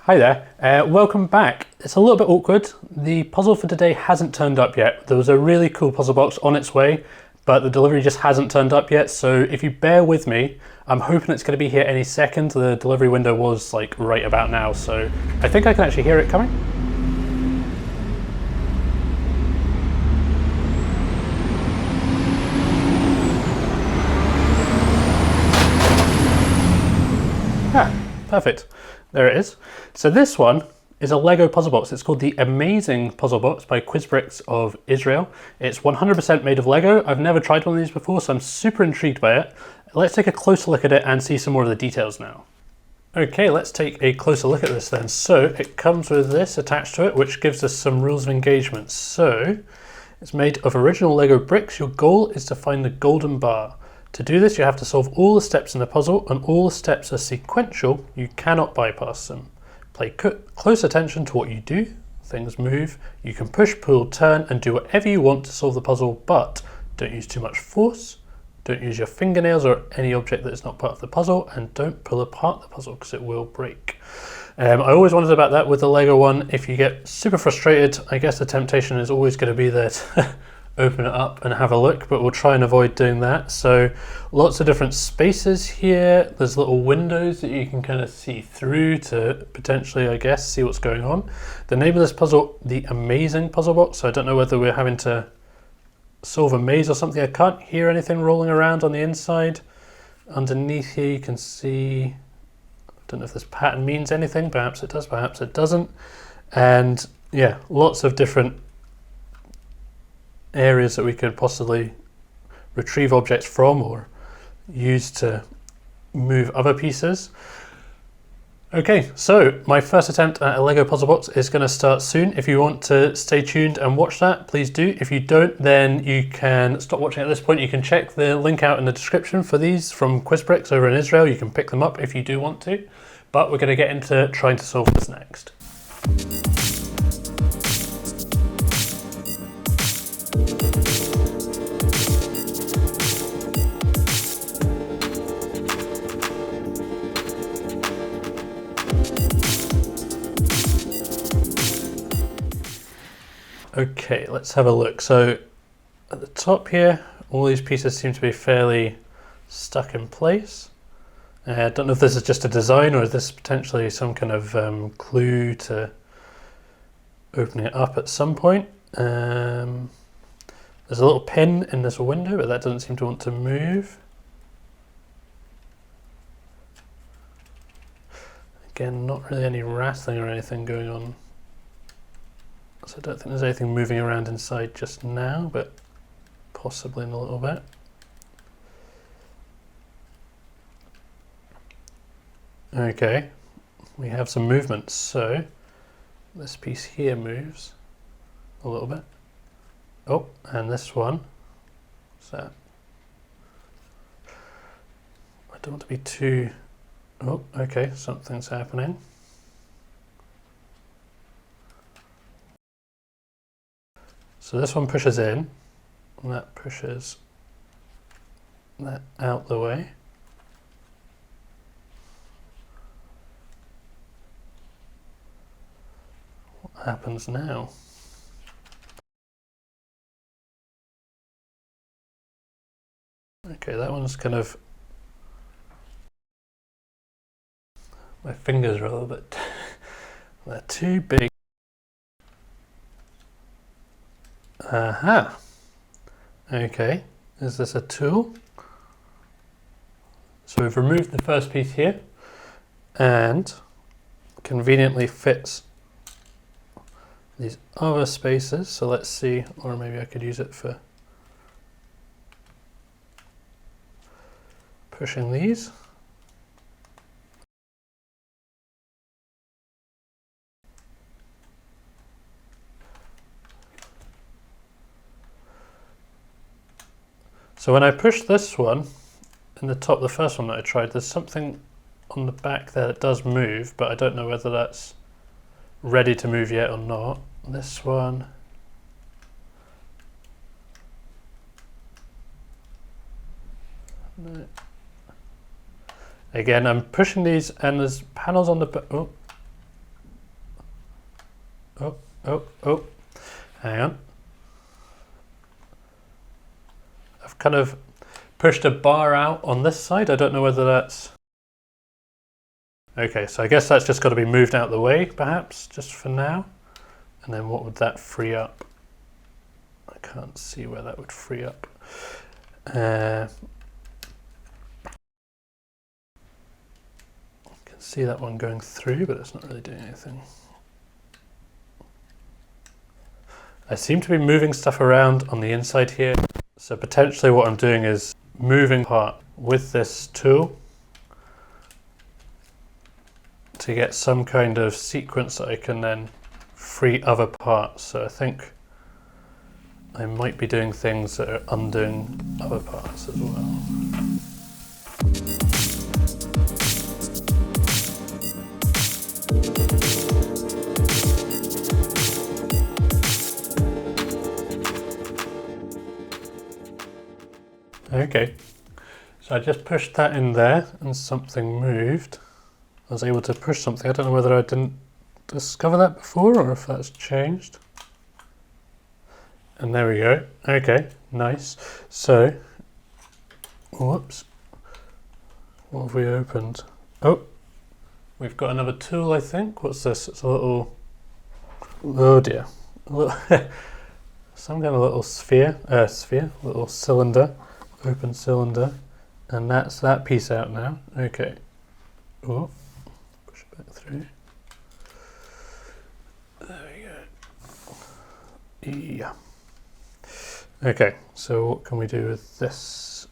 Hi there, welcome back. It's a little bit awkward. The puzzle for today hasn't turned up yet. There was a really cool puzzle box on its way, but the delivery just hasn't turned up yet. So if you bear with me, I'm hoping it's going to be here any second. The delivery window was like right about now, so I think I can actually hear it coming. Ah, perfect. There it is. So this one is a Lego puzzle box. It's called the Amazing Puzzle Box by Quizbricks of Israel. It's 100% made of Lego. I've never tried one of these before, so I'm super intrigued by it. Let's take a closer look at it and see some more of the details now. Okay, let's take a closer look at this then. So it comes with this attached to it, which gives us some rules of engagement. So it's made of original Lego bricks. Your goal is to find the golden bar. To do this, you have to solve all the steps in the puzzle, and all the steps are sequential. You cannot bypass them. Pay close attention to what you do. Things move. You can push, pull, turn, and do whatever you want to solve the puzzle, but don't use too much force. Don't use your fingernails or any object that is not part of the puzzle, and don't pull apart the puzzle because it will break. I always wondered about that with the Lego one. If you get super frustrated, I guess the temptation is always going to be there to open it up and have a look, but we'll try and avoid doing that. So lots of different spaces here. There's little windows that you can kind of see through to potentially, I guess, see what's going on. The name of this puzzle, the Amazing Puzzle Box. So I don't know whether we're having to solve a maze or something. I can't hear anything rolling around on the inside. Underneath here you can see, I don't know if this pattern means anything. Perhaps it does, perhaps it doesn't. And yeah, lots of different areas that we could possibly retrieve objects from or use to move other pieces. Okay, so my first attempt at a Lego puzzle box is going to start soon. If you want to stay tuned and watch that, please do. If you don't, then you can stop watching at this point. You can check the link out in the description for these from Quizbricks over in Israel. You can pick them up if you do want to, but we're going to get into trying to solve this next. Okay, let's have a look. So at the top here, all these pieces seem to be fairly stuck in place. I don't know if this is just a design or is this potentially some kind of clue to opening it up at some point. There's a little pin in this window, but that doesn't seem to want to move. Again, not really any rattling or anything going on. So I don't think there's anything moving around inside just now, but possibly in a little bit. Okay, we have some movement. So this piece here moves a little bit. Oh, and this one. So I don't want to be too... Oh, okay, something's happening. So this one pushes in, and that pushes that out the way. What happens now? Okay, that one's kind of... My fingers are a little bit... they're too big. Aha! Okay, is this a tool? So we've removed the first piece here and conveniently fits these other spaces. So let's see, or maybe I could use it for pushing these. So when I push this one, in the top, the first one that I tried, there's something on the back there that does move, but I don't know whether that's ready to move yet or not. This one. No. Again, I'm pushing these and there's panels on the... Oh, oh. Hang on. I've kind of pushed a bar out on this side. I don't know whether that's... Okay, so I guess that's just got to be moved out of the way, perhaps, just for now. And then what would that free up? I can't see where that would free up. I can see that one going through, but it's not really doing anything. I seem to be moving stuff around on the inside here. So potentially what I'm doing is moving part with this tool to get some kind of sequence that I can then free other parts. So I think I might be doing things that are undoing other parts as well. Okay, so I just pushed that in there and something moved. I was able to push something. I don't know whether I didn't discover that before or if that's changed. And there we go. Okay, nice. So, whoops. What have we opened? Oh, we've got another tool, I think. What's this? It's a little... Oh dear. A little some kind of little little cylinder. Open cylinder, and that's that piece out now. Okay. Oh, push it back through. There we go. Yeah. Okay, so what can we do with this?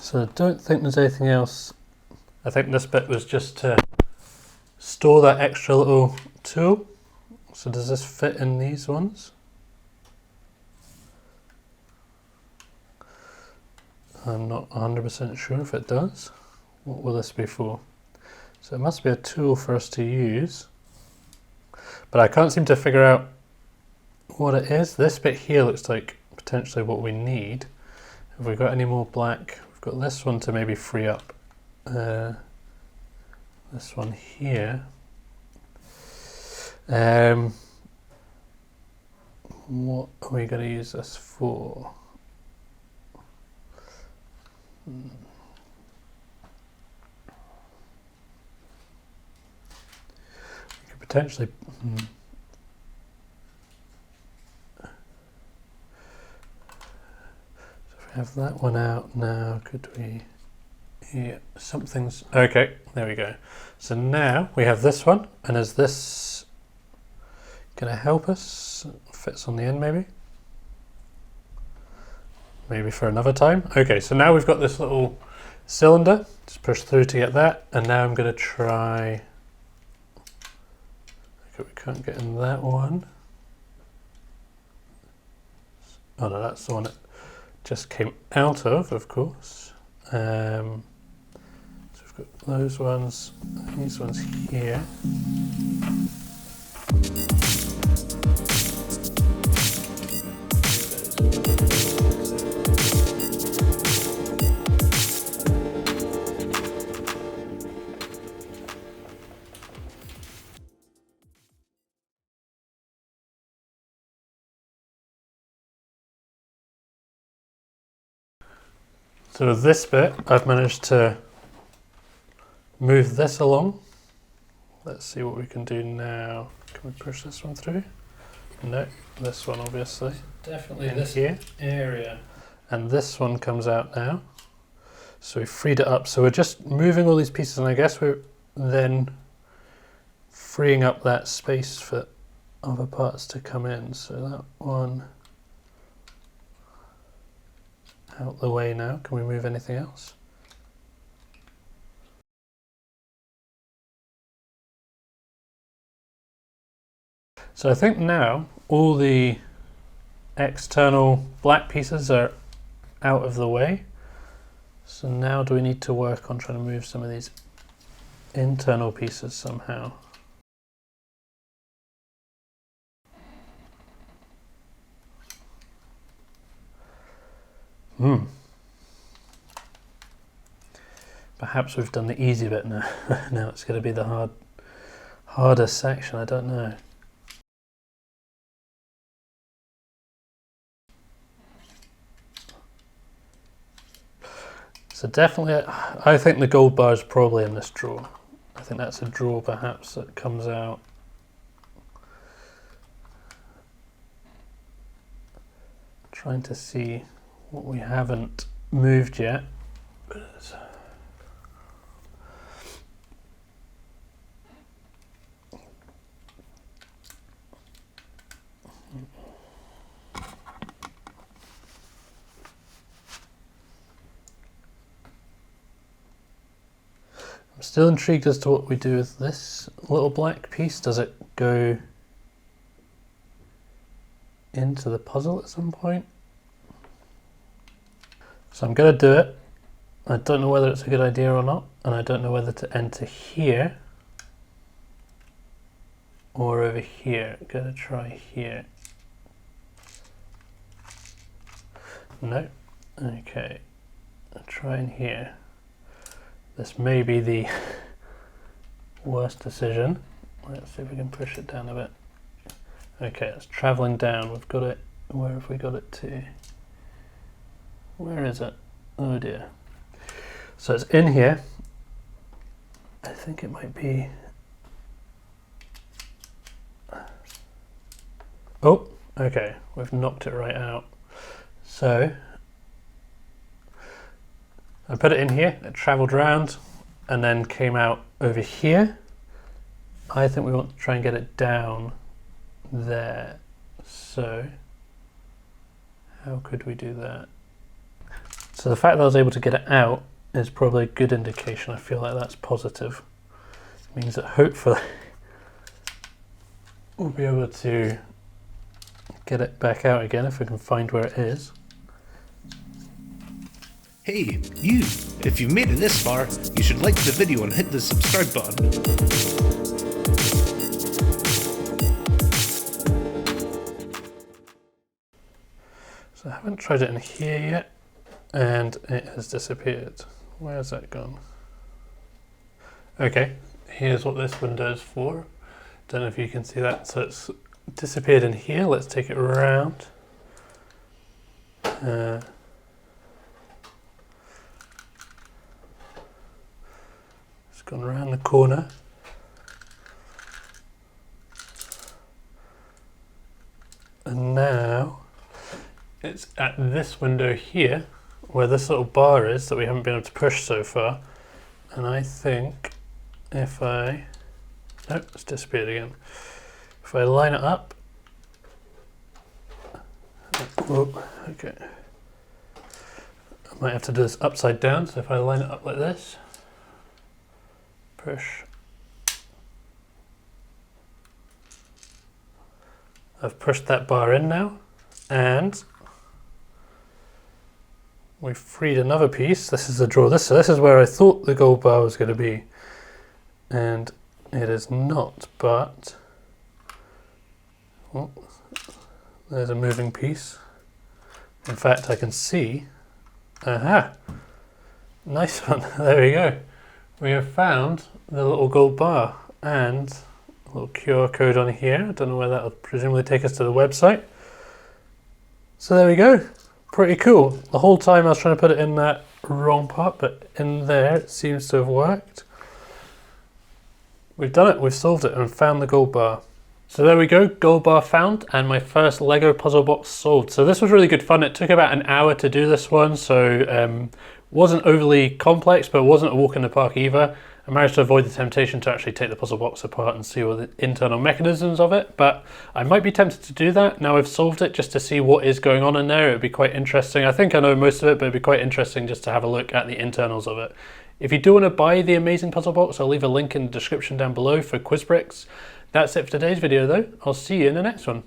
So I don't think there's anything else. I think this bit was just to store that extra little tool. So does this fit in these ones? I'm not 100% sure if it does. What will this be for? So it must be a tool for us to use. But I can't seem to figure out what it is. This bit here looks like potentially what we need. Have we got any more black? We've got this one to maybe free up. This one here. What are we going to use this for? We could potentially... So if we have that one out now, could we... Yeah, something's... Okay, there we go. So now we have this one, and is this going to help us? Fits on the end maybe? Maybe for another time. Okay, so now we've got this little cylinder. Just push through to get that, and now I'm going to try... Okay, we can't get in that one. Oh no, that's the one it just came out of course. So we've got those ones, these ones here. So this bit, I've managed to move this along. Let's see what we can do now. Can we push this one through? No, this one obviously. Definitely this here area. And this one comes out now. So we freed it up. So we're just moving all these pieces, and I guess we're then freeing up that space for other parts to come in. So that one out the way now. Can we move anything else? So I think now all the external black pieces are out of the way. So now do we need to work on trying to move some of these internal pieces somehow? Perhaps we've done the easy bit now. Now it's going to be the harder section, I don't know. So definitely, I think the gold bar is probably in this drawer. I think that's a drawer perhaps that comes out. Trying to see what we haven't moved yet. I'm still intrigued as to what we do with this little black piece. Does it go into the puzzle at some point? So I'm going to do it. I don't know whether it's a good idea or not, and I don't know whether to enter here or over here. I'm going to try here. No. Okay. I'll try in here. This may be the worst decision. Let's see if we can push it down a bit. Okay, it's traveling down. We've got it. Where have we got it to? Where is it? Oh dear. So it's in here. I think it might be. Oh, okay. We've knocked it right out. So I put it in here, it travelled around and then came out over here. I think we want to try and get it down there. So how could we do that? So the fact that I was able to get it out is probably a good indication. I feel like that's positive. It means that hopefully we'll be able to get it back out again if we can find where it is. Hey, you! If you've made it this far, you should like the video and hit the subscribe button. So I haven't tried it in here yet, and it has disappeared. Where's that gone? Okay, here's what this window is for. Don't know if you can see that. So it's disappeared in here. Let's take it around. Gone around the corner. And now it's at this window here where this little bar is that we haven't been able to push so far. And I think if I, nope, it's disappeared again. If I line it up, whoa, okay. I might have to do this upside down, so if I line it up like this, push. I've pushed that bar in now, and we've freed another piece. This is the drawer. This is where I thought the gold bar was going to be, and it is not, but oh, there's a moving piece. In fact, I can see, aha, nice one, there we go. We have found the little gold bar and a little QR code on here. I don't know where that will presumably take us to the website. So there we go. Pretty cool. The whole time I was trying to put it in that wrong part, but in there it seems to have worked. We've done it. We've solved it and found the gold bar. So there we go, gold bar found and my first Lego puzzle box solved. So this was really good fun. It took about an hour to do this one, so wasn't overly complex, but it wasn't a walk in the park either. I managed to avoid the temptation to actually take the puzzle box apart and see all the internal mechanisms of it, but I might be tempted to do that now I've solved it, just to see what is going on in there. It would be quite interesting. I think I know most of it, but it'd be quite interesting just to have a look at the internals of it. If you do want to buy the amazing puzzle box, I'll leave a link in the description down below for Quizbricks. That's it for today's video though. I'll see you in the next one.